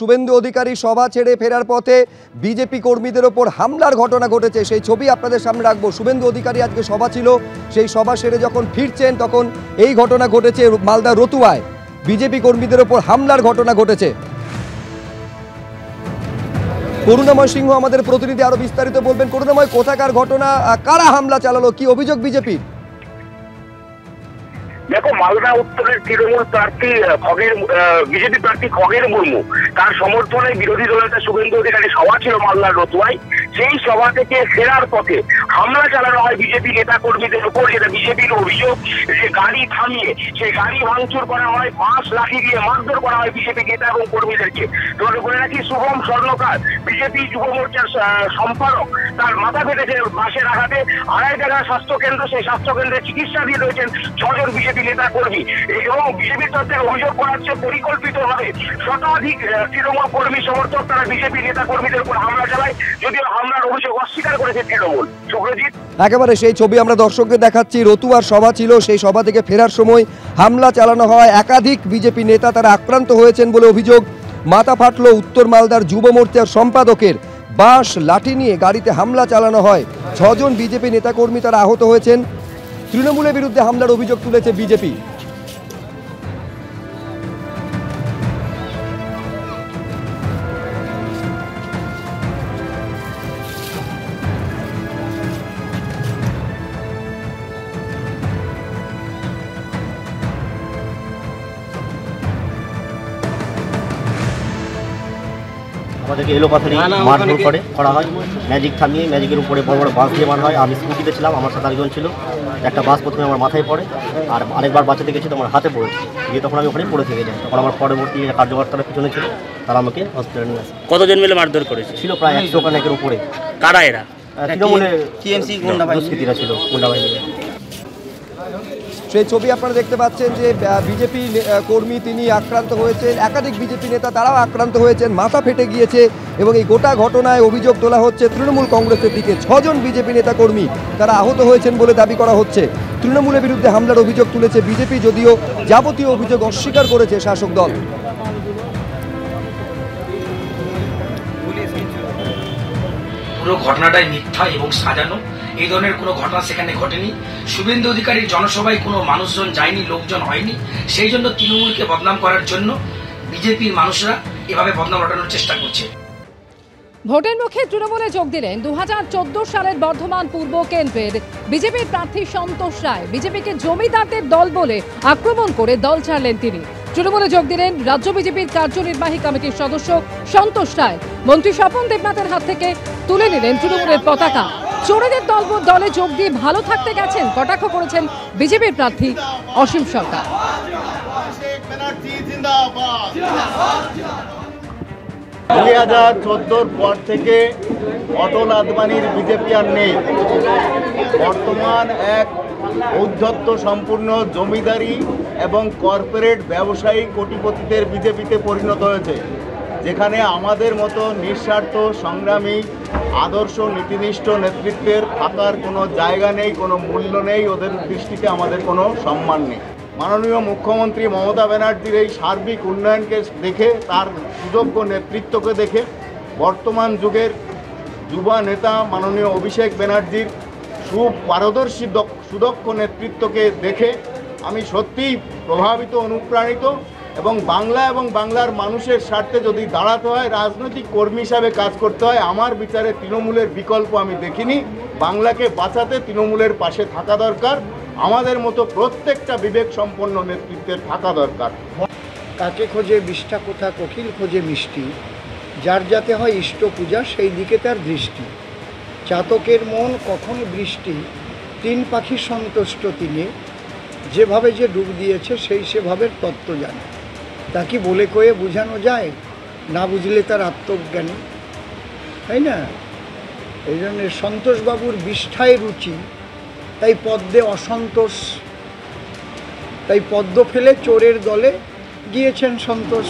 শুভেন্দু অধিকারী সভা ছেড়ে ফেরার পথে বিজেপি কর্মীদের ওপর হামলার ঘটনা ঘটেছে, সেই ছবি আপনাদের সামনে রাখবো। শুভেন্দু অধিকারী আজকে সভা ছিল, সেই সভা সেরে যখন ফিরছেন তখন এই ঘটনা ঘটেছে মালদা রতুয়ায়। বিজেপি কর্মীদের ওপর হামলার ঘটনা ঘটেছে। করুণাময় সিংহ আমাদের প্রতিনিধি আরো বিস্তারিত বলবেন। করুণাময়, কোথাকার ঘটনা, কারা হামলা চালালো, কি অভিযোগ বিজেপির? দেখো, মালদা উত্তরের তৃণমূল প্রার্থী বিজেপি প্রার্থী খগেন মুর্মু, তার সমর্থনে বিরোধী দলনেতা শুভেন্দু অধিকারী সভা ছিল মালদার রতুয়ায়। সেই সভা থেকে ফেরার পথে হামলা চালানো হয় বিজেপি নেতা কর্মীদের উপর। যেটা বিজেপির অভিযোগ যে গাড়ি থামিয়ে সেই গাড়ি ভাঙচুর করা হয়, বাঁশ লাঠি দিয়ে মারধর করা হয় বিজেপি নেতা এবং কর্মীদেরকে। তোমাকে বলে রাখি, শুভম স্বর্ণকার বিজেপি যুব মোর্চার সম্পাদক, তার মাথা ফেটেছে বাসের আঘাতে। আড়াই জায়গা স্বাস্থ্যকেন্দ্র, সেই স্বাস্থ্যকেন্দ্রে চিকিৎসা দিয়ে রয়েছেন 6 জন বিজেপি নেতা কর্মী। এবং বিজেপির তরফে অভিযোগ করা হচ্ছে পরিকল্পিতভাবে শতাধিক তৃণমূল কর্মী সমর্থক তারা বিজেপি নেতা কর্মীদের উপর হামলা চালায়, যদিও হামলার অভিযোগ অস্বীকার করেছে তৃণমূল। সুব্রজিৎ, একেবারে সেই ছবি আমরা দর্শকদের দেখাচ্ছি। রতুয়ার সভা ছিল, সেই সভা থেকে ফেরার সময় হামলা চালানো হয়। একাধিক বিজেপি নেতা তারা আক্রান্ত হয়েছেন বলে অভিযোগ। মাথা ফাটলো উত্তর মালদার যুব মোর্চার সম্পাদকের। বাঁশ লাঠি নিয়ে গাড়িতে হামলা চালানো হয়। 6 জন বিজেপি নেতাকর্মী তারা আহত হয়েছেন। তৃণমূলের বিরুদ্ধে হামলার অভিযোগ তুলেছে বিজেপি। আমাদেরকে এলো কথারই মারধর করা হয়, ম্যাজিক থামিয়ে ম্যাজিকের উপরে বড় বড় বাস দিয়ে মারা হয়। আমি স্কুটিতে ছিলাম, আমার সাথে আরেকজন ছিল। একটা বাস প্রথমে আমার মাথায় পড়ে, আর আরেকবার বাঁচাতে গেছি তো আমার হাতে পড়েছে, গিয়ে তখন আমি ওখানে পড়ে থেকে যাই। তখন আমার পরবর্তী কার্যকর্তারা পিছনে ছিল, তারা আমাকে হসপিটালে নিয়ে আসে। কতজন মিলে মারধর করেছে? ছিল প্রায় 100 খানেকের উপরে। কারা এরা? তৃণমূলের দুষ্কৃতীরা ছিল, গুন্ডা বাহিনী। সেই ছবি আপনারা দেখতে পাচ্ছেন যে বিজেপি কর্মী তিনি আক্রান্ত হয়েছেন, একাধিক বিজেপি নেতা তারাও আক্রান্ত হয়েছেন, মাথা ফেটে গিয়েছে। এবং এই গোটা ঘটনায় অভিযোগ তোলা হচ্ছে তৃণমূল কংগ্রেসের দিকে। 6 জন বিজেপি নেতা কর্মী তারা আহত হয়েছেন বলে দাবি করা হচ্ছে। তৃণমূলের বিরুদ্ধে হামলার অভিযোগ তুলেছে বিজেপি, যদিও যাবতীয় অভিযোগ অস্বীকার করেছে শাসক দল। পুরো ঘটনাটাই মিথ্যা এবং সাজানো। এই ধরনের কোনো ঘটনা সেখানে ঘটেনি। শুভেন্দু অধিকারীর জনসভায় কোনো মানুষজন যায়নি, লোকজন হয়নি। সেই জন্য তৃণমূলকে বদনাম করার জন্য বিজেপির মানুষরা এভাবে বদনাম রটানোর চেষ্টা করছে। ভোটের মুখে তৃণমূলে যোগ দিলেন 2014 সালের বর্ধমান পূর্ব কেন্দ্রের বিজেপির প্রার্থী সন্তোষ রায়। বিজেপিকে জমিদারদের দল বলে আক্রমণ করে দল ছাড়লেন তিনি। তৃণমূলে যোগ দিলেন রাজ্য বিজেপির কার্যনির্বাহী কমিটির সদস্য সন্তোষ রায়। মন্ত্রী স্বপন দেবনাথের হাত থেকে তুলে নিলেন তৃণমূলের পতাকা। চোরেদের দলে যোগ দিয়ে ভালো থাকতে গেছেন কটাক্ষ করেছেন বিজেপির প্রার্থী অসীম সরকার। 2014 পর থেকে অটল আদবানির বিজেপি আর নেই। বর্তমান এক ঔদ্ধত্য সম্পূর্ণ জমিদারি এবং কর্পোরেট ব্যবসায়ী কোটিপতিদের বিজেপিতে পরিণত হয়েছে, যেখানে আমাদের মতো নিঃস্বার্থ সংগ্রামী আদর্শ নীতিনিষ্ঠ নেতৃত্বের থাকার কোনো জায়গা নেই, কোনো মূল্য নেই। ওদের দৃষ্টিতে আমাদের কোনো সম্মান নেই। মাননীয় মুখ্যমন্ত্রী মমতা ব্যানার্জির এই সার্বিক উন্নয়নকে দেখে, তার সুযোগ্য নেতৃত্বকে দেখে, বর্তমান যুগের যুবা নেতা মাননীয় অভিষেক ব্যানার্জির সুপারদর্শী সুদক্ষ নেতৃত্বকে দেখে আমি সত্যিই প্রভাবিত, অনুপ্রাণিত। এবং বাংলা এবং বাংলার মানুষের স্বার্থে যদি দাঁড়াতে হয়, রাজনৈতিক কর্মী হিসাবে কাজ করতে হয়, আমার বিচারে তৃণমূলের বিকল্প আমি দেখিনি। বাংলাকে বাঁচাতে তৃণমূলের পাশে থাকা দরকার। আমাদের মতো প্রত্যেকটা বিবেক সম্পন্ন নেতৃত্বের থাকা দরকার। কাকে খোঁজে বিষ্ঠা কোথা, কোকিল খোঁজে মিষ্টি, যার যাতে হয় ইষ্ট পূজা সেই দিকে তার দৃষ্টি। চাতকের মন কখন বৃষ্টি, 3 পাখি সন্তুষ্ট তিনি, যেভাবে যে ডুব দিয়েছে সেই সেভাবে তত্ত্ব জানে। তা কি বলে কয়ে বোঝানো যায়, না বুঝলে তার আত্মজ্ঞানী, তাই না? এই জন্য সন্তোষবাবুর বিষ্ঠায় রুচি, তাই পদ্মে অসন্তোষ, তাই পদ্ম ফেলে চোরের দলে গিয়েছেন সন্তোষ।